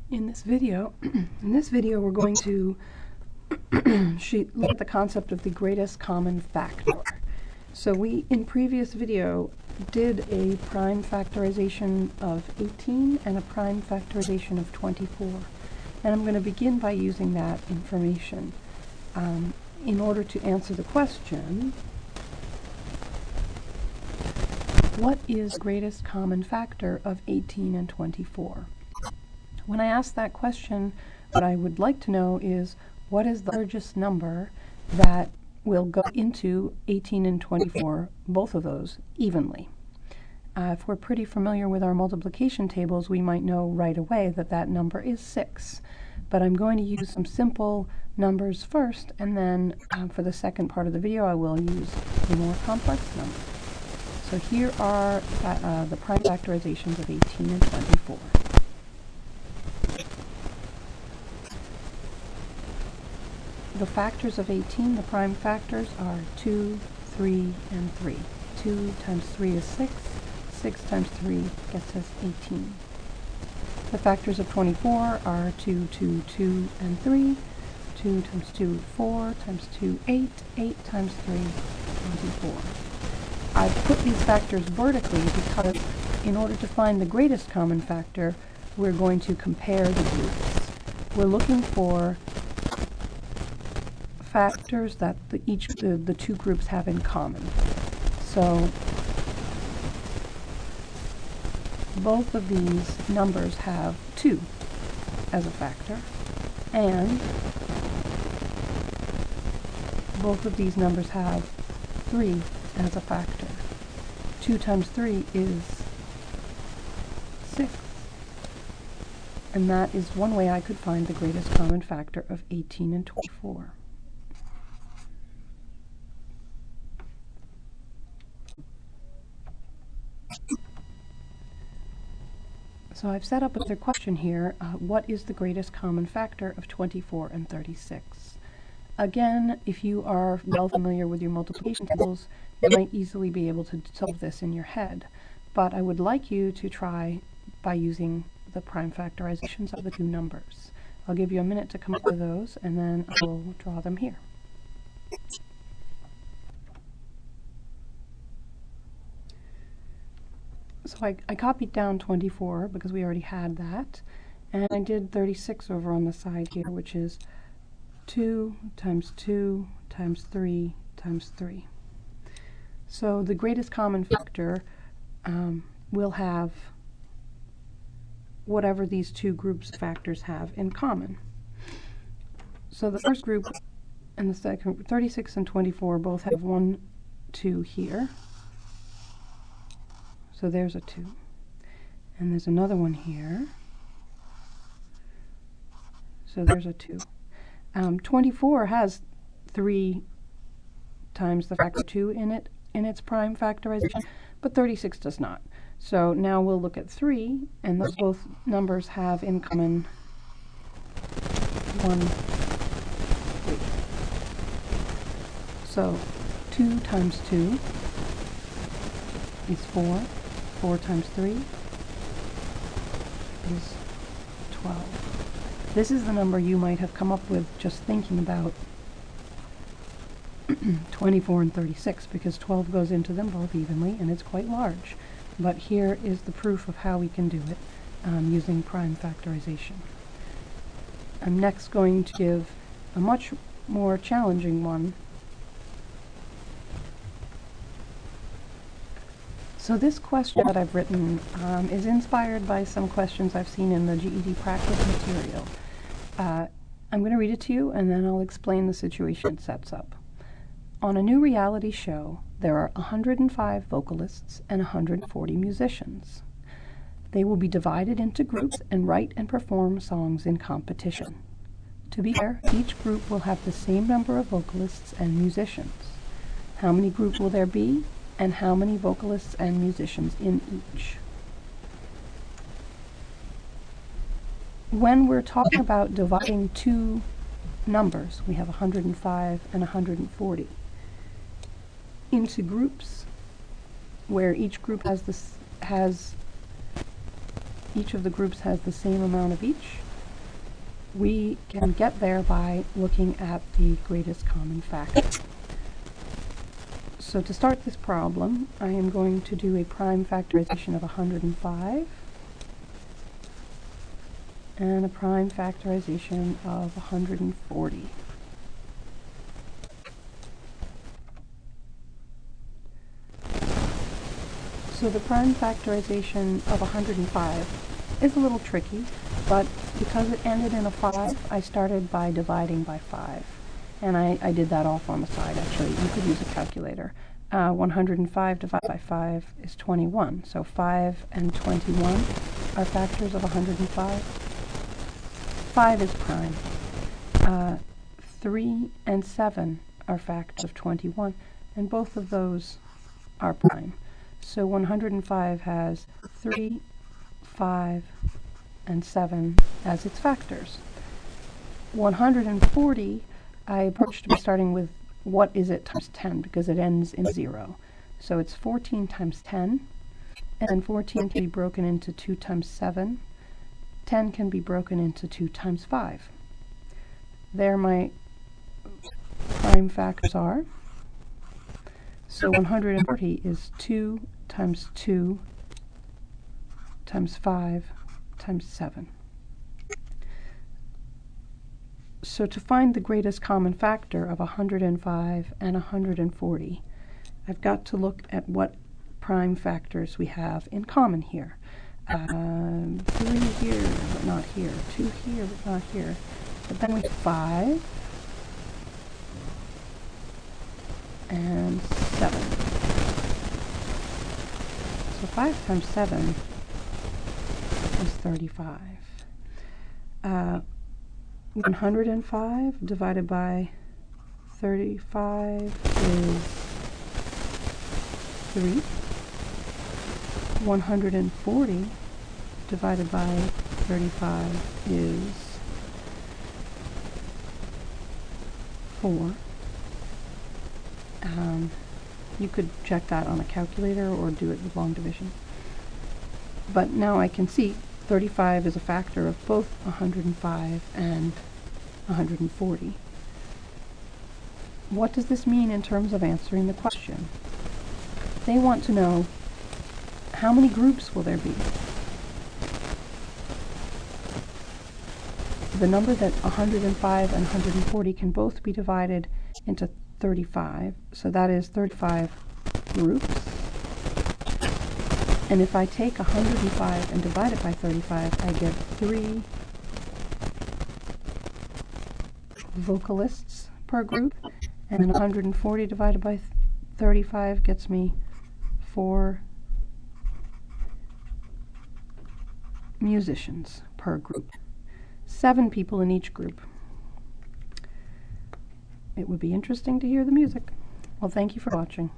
In this video, we're going to look at the concept of the greatest common factor. So we, in previous video, did a prime factorization of 18 and a prime factorization of 24. And I'm going to begin by using that information in order to answer the question, what is the greatest common factor of 18 and 24? When I ask that question, what I would like to know is, what is the largest number that will go into 18 and 24, both of those, evenly? If we're pretty familiar with our multiplication tables, we might know right away that that number is 6. But I'm going to use some simple numbers first, and then for the second part of the video, I will use a more complex number. So here are the prime factorizations of 18 and 24. The factors of 18, the prime factors, are 2, 3, and 3. 2 times 3 is 6. 6 times 3 gets us 18. The factors of 24 are 2, 2, 2, and 3. 2 times 2, 4, times 2, 8. 8 times 3, 24. I've put these factors vertically because in order to find the greatest common factor, we're going to compare the groups. We're looking for factors that the two groups have in common. So both of these numbers have 2 as a factor, and both of these numbers have 3 as a factor. 2 times 3 is 6. And that is one way I could find the greatest common factor of 18 and 24. So I've set up another question here. What is the greatest common factor of 24 and 36? Again, if you are well familiar with your multiplication tables, you might easily be able to solve this in your head. But I would like you to try by using the prime factorizations of the two numbers. I'll give you a minute to come up with those, and then I will draw them here. So I copied down 24 because we already had that, and I did 36 over on the side here, which is 2 times 2 times 3 times 3. So the greatest common factor will have whatever these two groups of factors have in common. So the first group and the second, 36 and 24, both have 1, 2 here. So there's a 2. And there's another one here. So there's a 2. 24 has 3 times the factor 2 in it, in its prime factorization, but 36 does not. So now we'll look at 3, and those both numbers have in common 1, 3. So 2 times 2 is 4. 4 times 3 is 12. This is the number you might have come up with just thinking about 24 and 36, because 12 goes into them both evenly, and it's quite large. But here is the proof of how we can do it using prime factorization. I'm next going to give a much more challenging one. So this question that I've written is inspired by some questions I've seen in the GED practice material. I'm going to read it to you, and then I'll explain the situation it sets up. On a new reality show, there are 105 vocalists and 140 musicians. They will be divided into groups and write and perform songs in competition. To be fair, each group will have the same number of vocalists and musicians. How many groups will there be, and how many vocalists and musicians in each? When we're talking about dividing two numbers, we have 105 and 140, into groups where each group each of the groups has the same amount of each, we can get there by looking at the greatest common factor. So to start this problem, I am going to do a prime factorization of 105 and a prime factorization of 140. So the prime factorization of 105 is a little tricky, but because it ended in a 5, I started by dividing by 5. And I did that off on the side, actually. You could use a calculator. 105 divided by 5 is 21. So 5 and 21 are factors of 105. 5 is prime. 3 and 7 are factors of 21, and both of those are prime. So 105 has 3, 5, and 7 as its factors. 140, I approached by starting with what is it times 10, because it ends in 0. So it's 14 times 10, and then 14 can be broken into 2 times 7. 10 can be broken into 2 times 5. There my prime factors are. So 140 is 2 times 2 times 5 times 7. So to find the greatest common factor of 105 and 140, I've got to look at what prime factors we have in common here. 3 here, but not here. 2 here, but not here. But then we have 5 and 7. So 5 times 7 is 35. 105 divided by 35 is 3. 140 divided by 35 is 4. You could check that on a calculator or do it with long division. But now I can see 35 is a factor of both 105 and 140. What does this mean in terms of answering the question? They want to know how many groups will there be. The number that 105 and 140 can both be divided into 35, so that is 35 groups. And if I take 105 and divide it by 35, I get 3 vocalists per group, and then 140 divided by 35 gets me 4 musicians per group. 7 people in each group. It would be interesting to hear the music. Well, thank you for watching.